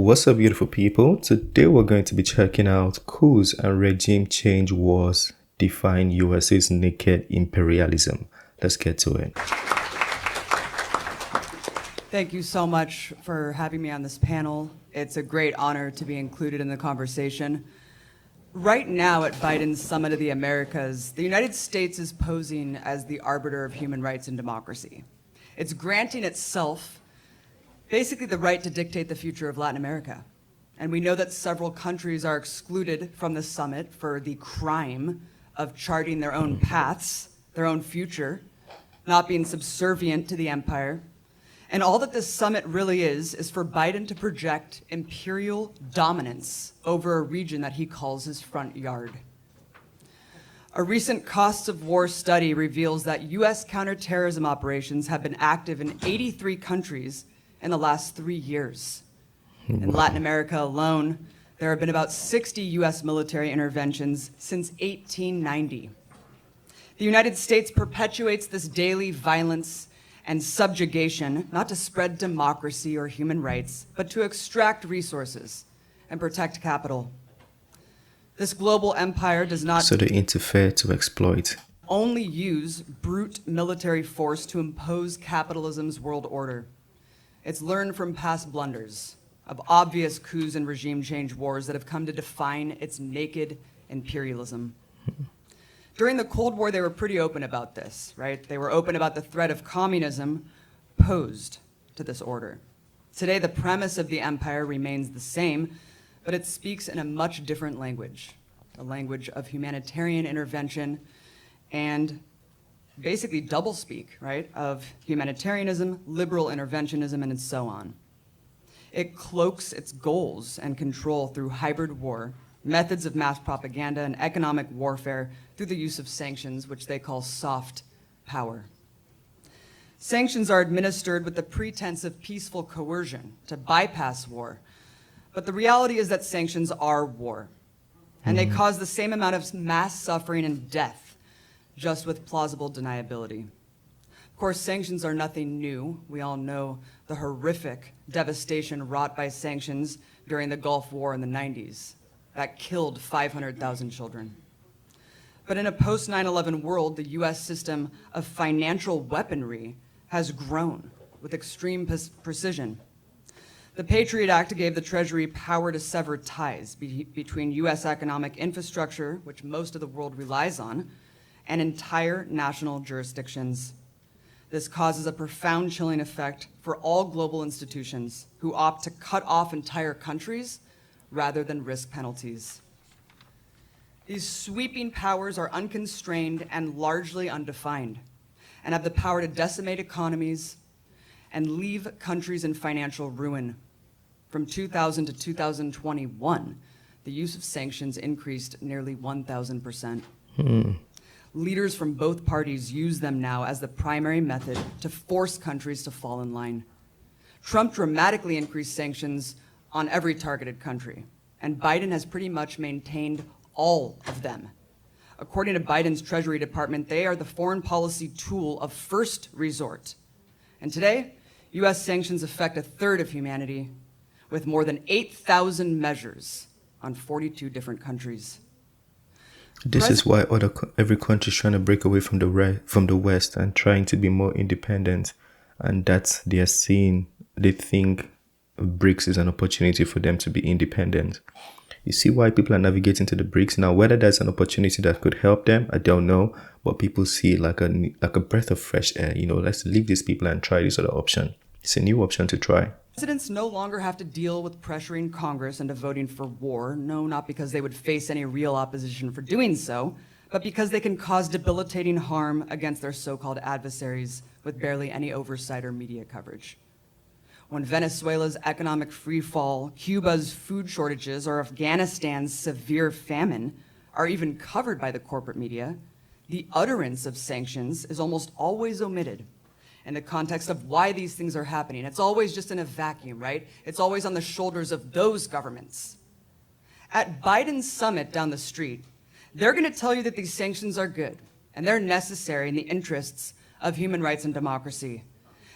What's up, beautiful people? Today we're going to be checking out coups and regime change wars define USA's naked imperialism. Let's get to it. Thank you so much for having me on this panel. It's a great honor to be included in the conversation. Right now at Biden's Summit of the Americas, the United States is posing as the arbiter of human rights and democracy. It's granting itself basically the right to dictate the future of Latin America. And we know that several countries are excluded from the summit for the crime of charting their own paths, their own future, not being subservient to the empire. And all that this summit really is for Biden to project imperial dominance over a region that he calls his front yard. A recent costs of war study reveals that US counterterrorism operations have been active in 83 countries in the last 3 years. In Latin America alone, there have been about 60 US military interventions since 1890. The United States perpetuates this daily violence and subjugation, not to spread democracy or human rights, but to extract resources and protect capital. This global empire does not So they interfere to exploit. only use brute military force to impose capitalism's world order. It's learned from past blunders of obvious coups and regime change wars that have come to define its naked imperialism. During the Cold War, they were pretty open about this, right? They were open about the threat of communism posed to this order. Today, the premise of the empire remains the same, but it speaks in a much different language, a language of humanitarian intervention and basically doublespeak, right, of humanitarianism, liberal interventionism, and so on. It cloaks its goals and control through hybrid war, methods of mass propaganda, and economic warfare through the use of sanctions, which they call soft power. Sanctions are administered with the pretense of peaceful coercion to bypass war, but the reality is that sanctions are war, and they cause the same amount of mass suffering and death, just with plausible deniability. Of course, sanctions are nothing new. We all know the horrific devastation wrought by sanctions during the Gulf War in the 90s. That killed 500,000 children. But in a post-9/11 world, the US system of financial weaponry has grown with extreme precision. The Patriot Act gave the Treasury power to sever ties between US economic infrastructure, which most of the world relies on, and entire national jurisdictions. This causes a profound chilling effect for all global institutions who opt to cut off entire countries rather than risk penalties. These sweeping powers are unconstrained and largely undefined, and have the power to decimate economies and leave countries in financial ruin. From 2000 to 2021, the use of sanctions increased nearly 1,000%. Leaders from both parties use them now as the primary method to force countries to fall in line. Trump dramatically increased sanctions on every targeted country, and Biden has pretty much maintained all of them. According to Biden's Treasury Department, they are the foreign policy tool of first resort. And today, US sanctions affect a third of humanity, with more than 8,000 measures on 42 different countries. This is why every country is trying to break away from the West and trying to be more independent, and that's they think BRICS is an opportunity for them to be independent. You see why people are navigating to the BRICS now. Whether that's an opportunity that could help them, I don't know, but people see it like a breath of fresh air. Let's leave these people and try this other option. It's a new option to try. Presidents no longer have to deal with pressuring Congress into voting for war. No, not because they would face any real opposition for doing so, but because they can cause debilitating harm against their so-called adversaries with barely any oversight or media coverage. When Venezuela's economic freefall, Cuba's food shortages, or Afghanistan's severe famine are even covered by the corporate media, the utterance of sanctions is almost always omitted in the context of why these things are happening. It's always just in a vacuum, right? It's always on the shoulders of those governments. At Biden's summit down the street, they're going to tell you that these sanctions are good and they're necessary in the interests of human rights and democracy.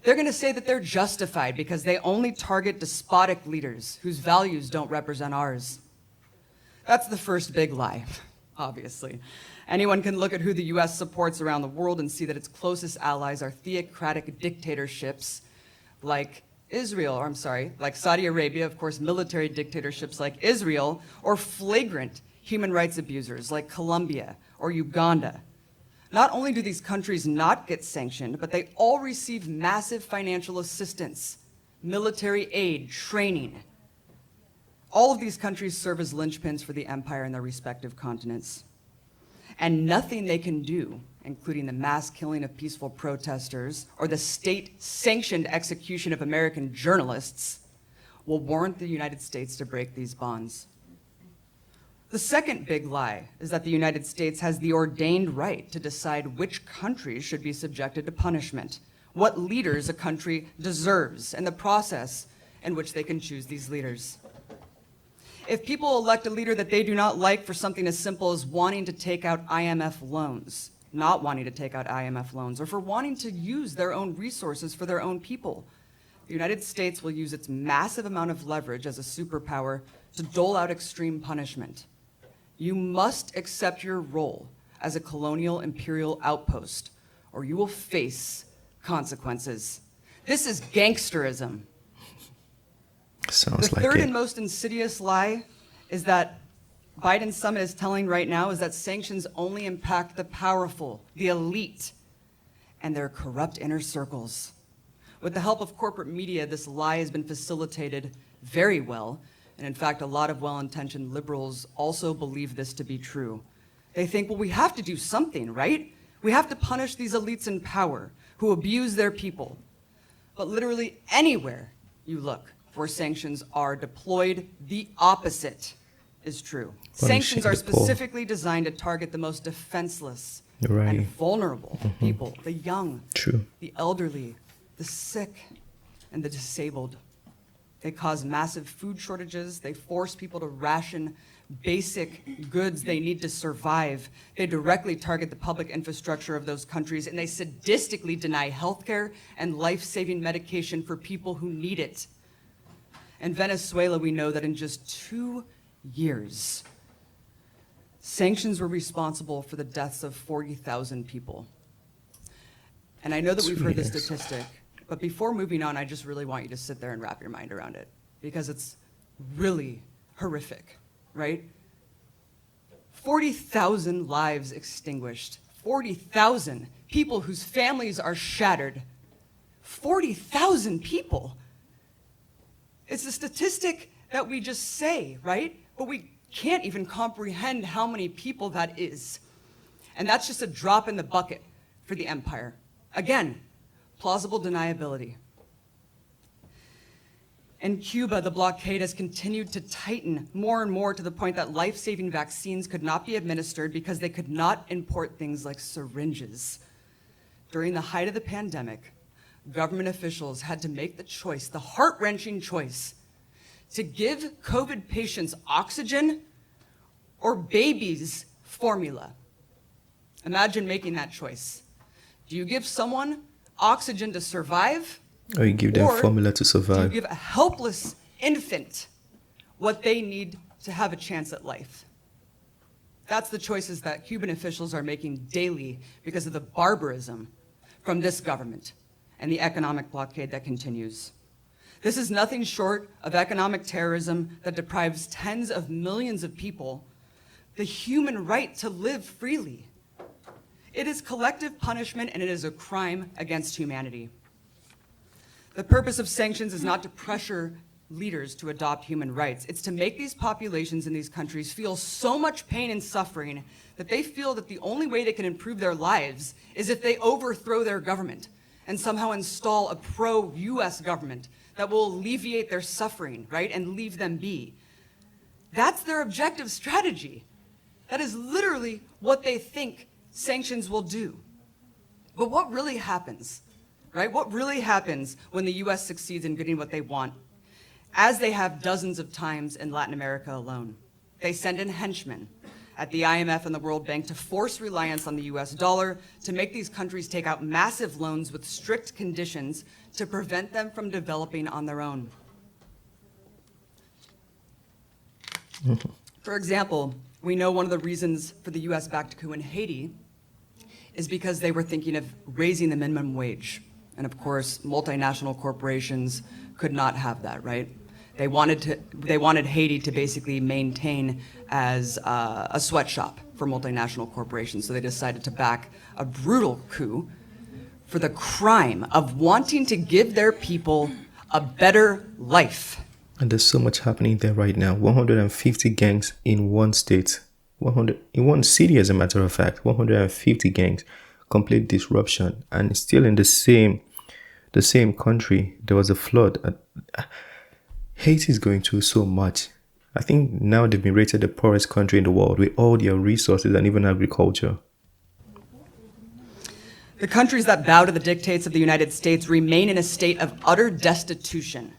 They're going to say that they're justified because they only target despotic leaders whose values don't represent ours. That's the first big lie, obviously. Anyone can look at who the US supports around the world and see that its closest allies are theocratic dictatorships like like Saudi Arabia, of course, military dictatorships like Israel, or flagrant human rights abusers like Colombia or Uganda. Not only do these countries not get sanctioned, but they all receive massive financial assistance, military aid, training. All of these countries serve as linchpins for the empire in their respective continents. And nothing they can do, including the mass killing of peaceful protesters or the state-sanctioned execution of American journalists, will warrant the United States to break these bonds. The second big lie is that the United States has the ordained right to decide which countries should be subjected to punishment, what leaders a country deserves, and the process in which they can choose these leaders. If people elect a leader that they do not like for something as simple as wanting to take out IMF loans, not wanting to take out IMF loans, or for wanting to use their own resources for their own people, the United States will use its massive amount of leverage as a superpower to dole out extreme punishment. You must accept your role as a colonial imperial outpost, or you will face consequences. This is gangsterism. Sounds The like third it. and most insidious lie is that Biden's summit is telling right now is that sanctions only impact the powerful, the elite, and their corrupt inner circles. With the help of corporate media, this lie has been facilitated very well. And in fact, a lot of well-intentioned liberals also believe this to be true. They think, well, we have to do something, right? We have to punish these elites in power who abuse their people. But literally anywhere you look where sanctions are deployed, the opposite is true. Sanctions are the poor. specifically designed to target the most defenseless Right. and vulnerable people, the young, True. the elderly, the sick, and the disabled. They cause massive food shortages. They force people to ration basic goods they need to survive. They directly target the public infrastructure of those countries, and they sadistically deny healthcare and life-saving medication for people who need it. In Venezuela, we know that in just 2 years, sanctions were responsible for the deaths of 40,000 people. And I know that we've heard this Yes. statistic, but before moving on, I just really want you to sit there and wrap your mind around it, because it's really horrific, right? 40,000 lives extinguished, 40,000 people whose families are shattered, 40,000 people. It's a statistic that we just say, right? But we can't even comprehend how many people that is. And that's just a drop in the bucket for the empire. Again, plausible deniability. In Cuba, the blockade has continued to tighten more and more to the point that life-saving vaccines could not be administered because they could not import things like syringes. During the height of the pandemic, government officials had to make the choice, the heart-wrenching choice, to give COVID patients oxygen or babies formula. Imagine making that choice. Do you give someone oxygen to survive? Or you give them Or formula to Do you survive. give a helpless infant what they need to have a chance at life? That's the choices that Cuban officials are making daily because of the barbarism from this government and the economic blockade that continues. This is nothing short of economic terrorism that deprives tens of millions of people the human right to live freely. It is collective punishment, and it is a crime against humanity. The purpose of sanctions is not to pressure leaders to adopt human rights. It's to make these populations in these countries feel so much pain and suffering that they feel that the only way they can improve their lives is if they overthrow their government and somehow install a pro-US government that will alleviate their suffering, right, and leave them be. That's their objective strategy. That is literally what they think sanctions will do. But what really happens, right? What really happens when the US succeeds in getting what they want, as they have dozens of times in Latin America alone? They send in henchmen, at the IMF and the World Bank to force reliance on the US dollar, to make these countries take out massive loans with strict conditions to prevent them from developing on their own. For example, we know one of the reasons for the US-backed coup in Haiti is because they were thinking of raising the minimum wage. And of course, multinational corporations could not have that, right? They wanted Haiti to basically maintain as a sweatshop for multinational corporations. So they decided to back a brutal coup for the crime of wanting to give their people a better life. And there's so much happening there right now. 150 gangs in one state. In one city, as a matter of fact. 150 gangs. Complete disruption. And still in the same country, there was a flood. Haiti is going through so much. I think now they've been rated the poorest country in the world with all their resources and even agriculture. The countries that bow to the dictates of the United States remain in a state of utter destitution.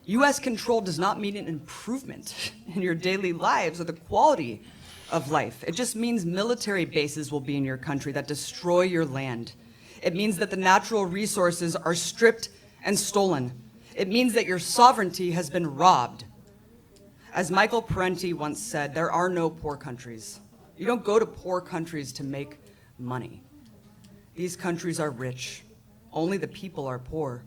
US control does not mean an improvement in your daily lives or the quality of life. It just means military bases will be in your country that destroy your land. It means that the natural resources are stripped and stolen. It means that your sovereignty has been robbed. As Michael Parenti once said, there are no poor countries. You don't go to poor countries to make money. These countries are rich. Only the people are poor.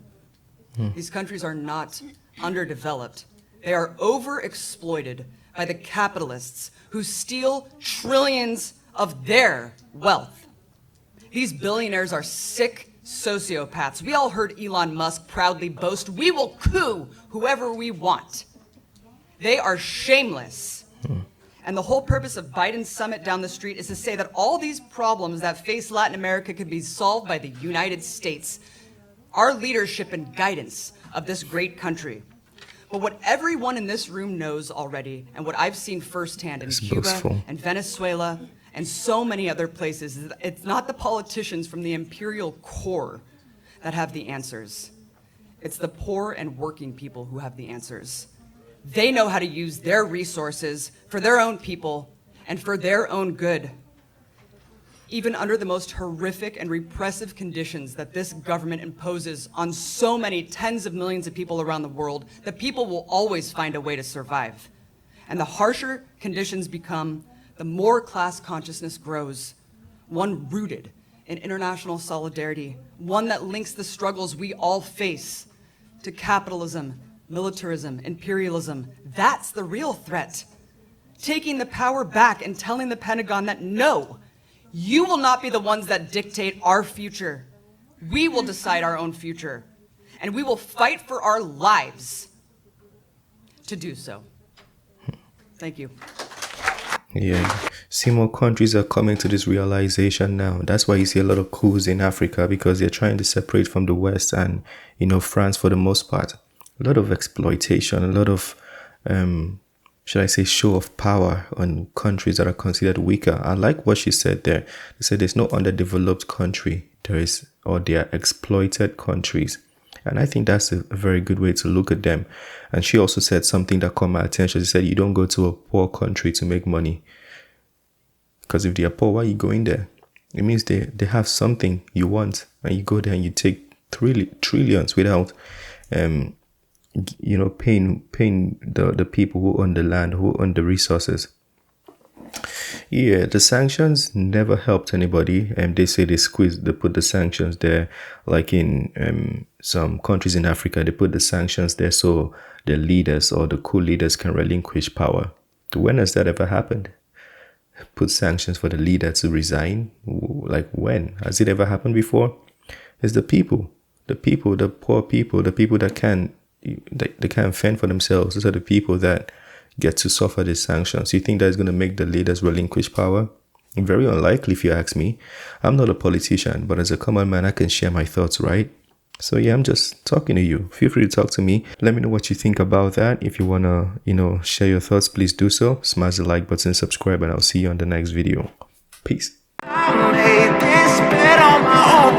These countries are not underdeveloped. They are overexploited by the capitalists who steal trillions of their wealth. These billionaires are sick sociopaths. We all heard Elon Musk proudly boast, "We will coup whoever we want." They are shameless. And the whole purpose of Biden's summit down the street is to say that all these problems that face Latin America could be solved by the United States, our leadership and guidance of this great country. But what everyone in this room knows already, and what I've seen firsthand in Cuba and Venezuela and so many other places, is that it's not the politicians from the imperial core that have the answers. It's the poor and working people who have the answers. They know how to use their resources for their own people and for their own good. Even under the most horrific and repressive conditions that this government imposes on so many tens of millions of people around the world, the people will always find a way to survive. And the harsher conditions become, the more class consciousness grows, one rooted in international solidarity, one that links the struggles we all face to capitalism, militarism, imperialism. That's the real threat. Taking the power back and telling the Pentagon that no, you will not be the ones that dictate our future. We will decide our own future. And we will fight for our lives to do so. Thank you. Yeah, see, more countries are coming to this realization now. That's why you see a lot of coups in Africa, because they're trying to separate from the West and, France for the most part. A lot of exploitation, a lot of, should I say, show of power on countries that are considered weaker. I like what she said there. They said there's no underdeveloped country. They are exploited countries. And I think that's a very good way to look at them. And she also said something that caught my attention. She said, you don't go to a poor country to make money. Because if they are poor, why are you going there? It means they have something you want. And you go there and you take trillions without, paying the people who own the land, who own the resources. Yeah, the sanctions never helped anybody. They say they put the sanctions there, like in some countries in Africa, they put the sanctions there so the leaders or the coup leaders can relinquish power. When has that ever happened? Put sanctions for the leader to resign? Like when? Has it ever happened before? It's the poor people, the people that can't fend for themselves. Those are the people that get to suffer these sanctions. You think that is going to make the leaders relinquish power? Very unlikely, if you ask me. I'm not a politician, but as a common man, I can share my thoughts, right? So yeah, I'm just talking to you. Feel free to talk to me. Let me know what you think about that. If you want to, share your thoughts, please do so. Smash the like button, subscribe, and I'll see you on the next video. Peace. I made this bet on my own.